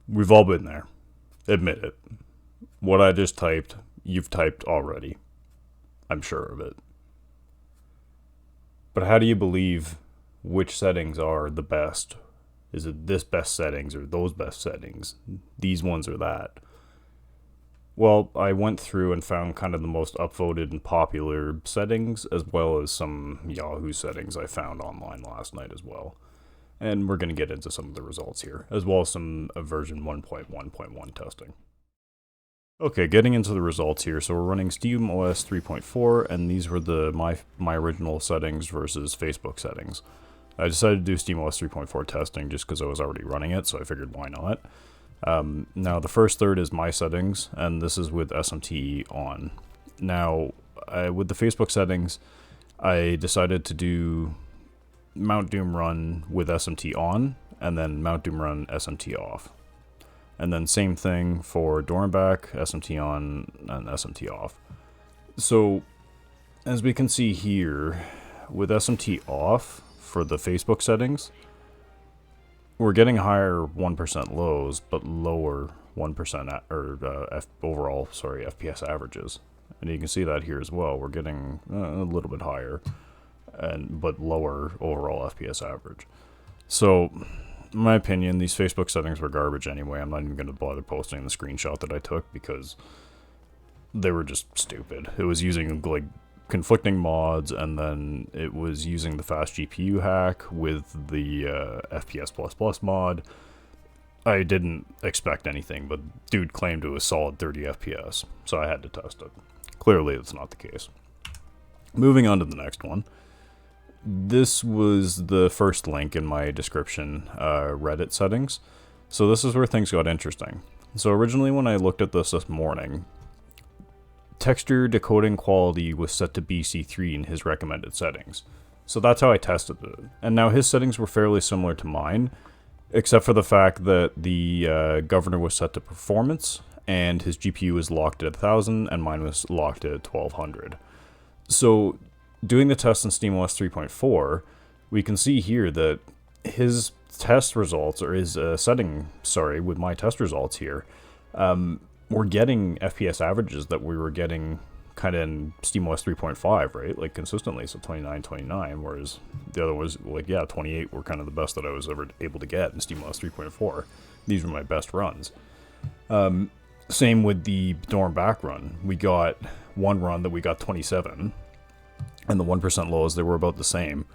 We've all been there. Admit it. What I just typed, you've typed already. I'm sure of it. But how do you believe which settings are the best? Is it this best settings or those best settings? These ones or that? Well, I went through and found kind of the most upvoted and popular settings, as well as some Yahoo settings I found online last night as well. And we're going to get into some of the results here, as well as some version 1.1.1 testing. Okay, getting into the results here. So we're running SteamOS 3.4, and these were my original settings versus Facebook settings. I decided to do SteamOS 3.4 testing just because I was already running it, so I figured why not. Now the first third is my settings, and this is with SMT on. Now, with the Facebook settings, I decided to do Mount Doom run with SMT on, and then Mount Doom run SMT off. And then same thing for Dornbach, SMT on, and SMT off. So, as we can see here, with SMT off for the Facebook settings, we're getting higher 1% lows, but lower 1% overall, FPS averages. And you can see that here as well. We're getting a little bit higher, but lower overall FPS average. So, in my opinion, these Facebook settings were garbage anyway. I'm not even going to bother posting the screenshot that I took because they were just stupid. It was using like conflicting mods, and then it was using the fast GPU hack with the FPS++ mod. I didn't expect anything, but dude claimed it was solid 30 FPS, so I had to test it. Clearly, that's not the case. Moving on to the next one. This was the first link in my description, Reddit settings. So this is where things got interesting. So originally when I looked at this morning, texture decoding quality was set to BC3 in his recommended settings. So that's how I tested it. And now his settings were fairly similar to mine, except for the fact that the governor was set to performance, and his GPU was locked at 1000, and mine was locked at 1200. So doing the test in SteamOS 3.4, we can see here that his test results, or his with my test results here, we're getting FPS averages that we were getting kind of in SteamOS 3.5, right? Like consistently, so 29, 29, whereas the other was like, 28 were kind of the best that I was ever able to get in SteamOS 3.4. These were my best runs. Same with the Dornbach run. We got one run that we got 27, and the 1% lows, they were about the same.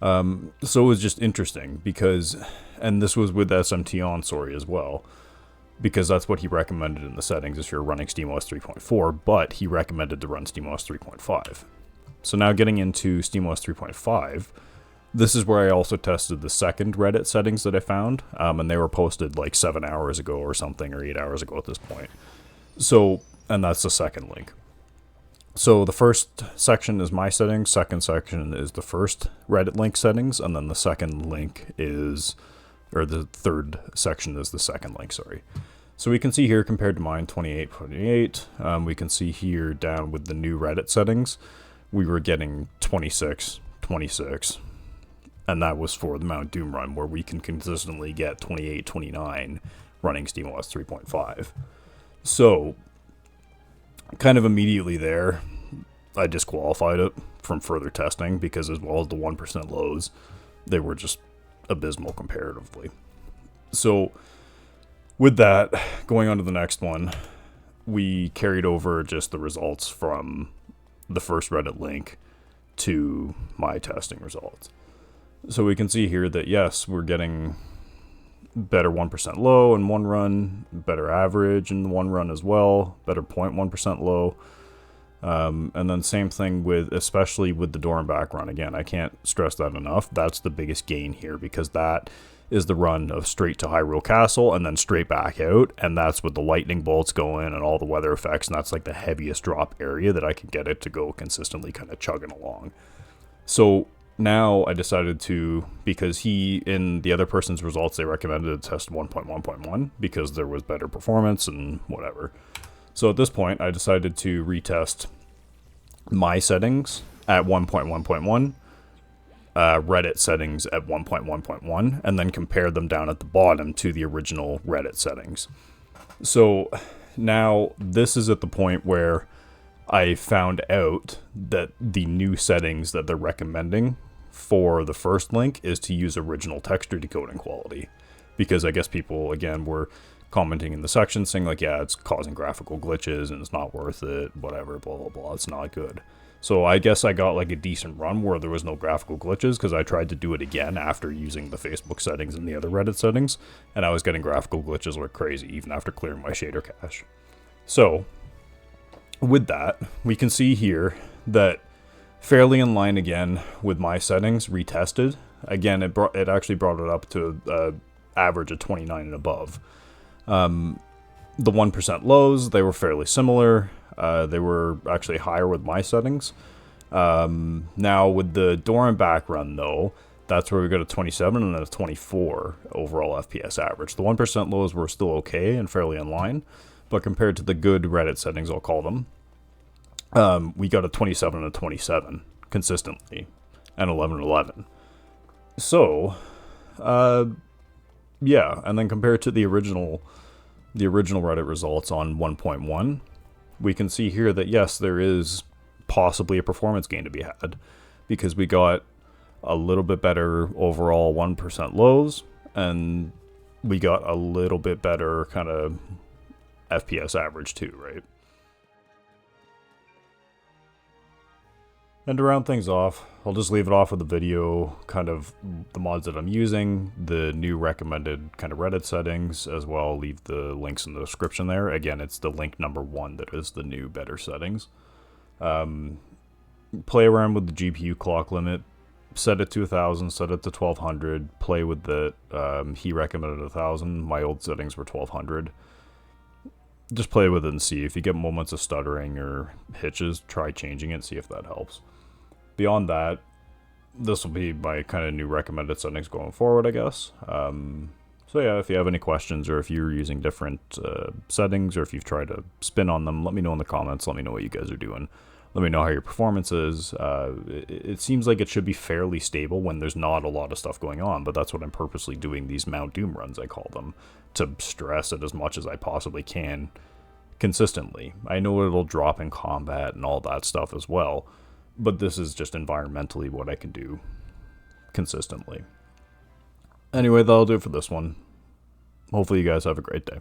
So it was just interesting because, and this was with SMT on, as well, because that's what he recommended in the settings if you're running SteamOS 3.4, but he recommended to run SteamOS 3.5. So now getting into SteamOS 3.5, this is where I also tested the second Reddit settings that I found, and they were posted like 7 hours ago or something, or 8 hours ago at this point. So, and that's the second link. So the first section is my settings, second section is the first Reddit link settings, and then the second link is, or the third section is the second link, sorry. So we can see here compared to mine, 28. We can see here down with the new Reddit settings, we were getting 26, 26, and that was for the Mount Doom run, where we can consistently get 28, 29 running SteamOS 3.5. So, kind of immediately there, I disqualified it from further testing because, as well as the 1% lows, they were just abysmal comparatively. So with that, going on to the next one, we carried over just the results from the first Reddit link to my testing results. So we can see here that yes, we're getting better 1% low in one run, better average in one run as well, better 0.1% low. And then same thing with, especially with the Dornbach run. Again, I can't stress that enough. That's the biggest gain here because that is the run of straight to Hyrule Castle and then straight back out. And that's with the lightning bolts going and all the weather effects. And that's like the heaviest drop area that I could get it to go consistently kind of chugging along. So now I decided to, because in the other person's results, they recommended to test 1.1.1 because there was better performance and whatever. So at this point, I decided to retest my settings at 1.1.1 Reddit settings at 1.1.1 and then compared them down at the bottom to the original Reddit settings. So now this is at the point where I found out that the new settings that they're recommending for the first link is to use original texture decoding quality. Because I guess people, again, were commenting in the section saying like, yeah, it's causing graphical glitches and it's not worth it, whatever, blah, blah, blah, it's not good. So I guess I got like a decent run where there was no graphical glitches because I tried to do it again after using the Facebook settings and the other Reddit settings, and I was getting graphical glitches like crazy even after clearing my shader cache. So with that, we can see here that fairly in line again with my settings retested. Again, it actually brought it up to average of 29 and above. The 1% lows, they were fairly similar. They were actually higher with my settings. Now with the Doran background though, that's where we got a 27 and then a 24 overall FPS average. The 1% lows were still okay and fairly in line, but compared to the good Reddit settings, I'll call them, we got a 27 and a 27 consistently, and 11 and 11. So, yeah, and then compared to the original Reddit results on 1.1, we can see here that yes, there is possibly a performance gain to be had, because we got a little bit better overall 1% lows, and we got a little bit better kind of FPS average too, right? And to round things off, I'll just leave it off with the video, kind of the mods that I'm using, the new recommended kind of Reddit settings, as well. I'll leave the links in the description there. Again, it's the link number 1 that is the new better settings. Play around with the GPU clock limit, set it to 1000, set it to 1200, play with the, he recommended 1000, my old settings were 1200. Just play with it and see. If you get moments of stuttering or hitches, try changing it, see if that helps. Beyond that, this will be my kind of new recommended settings going forward, I guess. So yeah, if you have any questions or if you're using different settings or if you've tried to spin on them, let me know in the comments. Let me know what you guys are doing. Let me know how your performance is. It seems like it should be fairly stable when there's not a lot of stuff going on, but that's what I'm purposely doing these Mount Doom runs, I call them, to stress it as much as I possibly can consistently. I know it'll drop in combat and all that stuff as well, but this is just environmentally what I can do consistently. Anyway, that'll do it for this one. Hopefully you guys have a great day.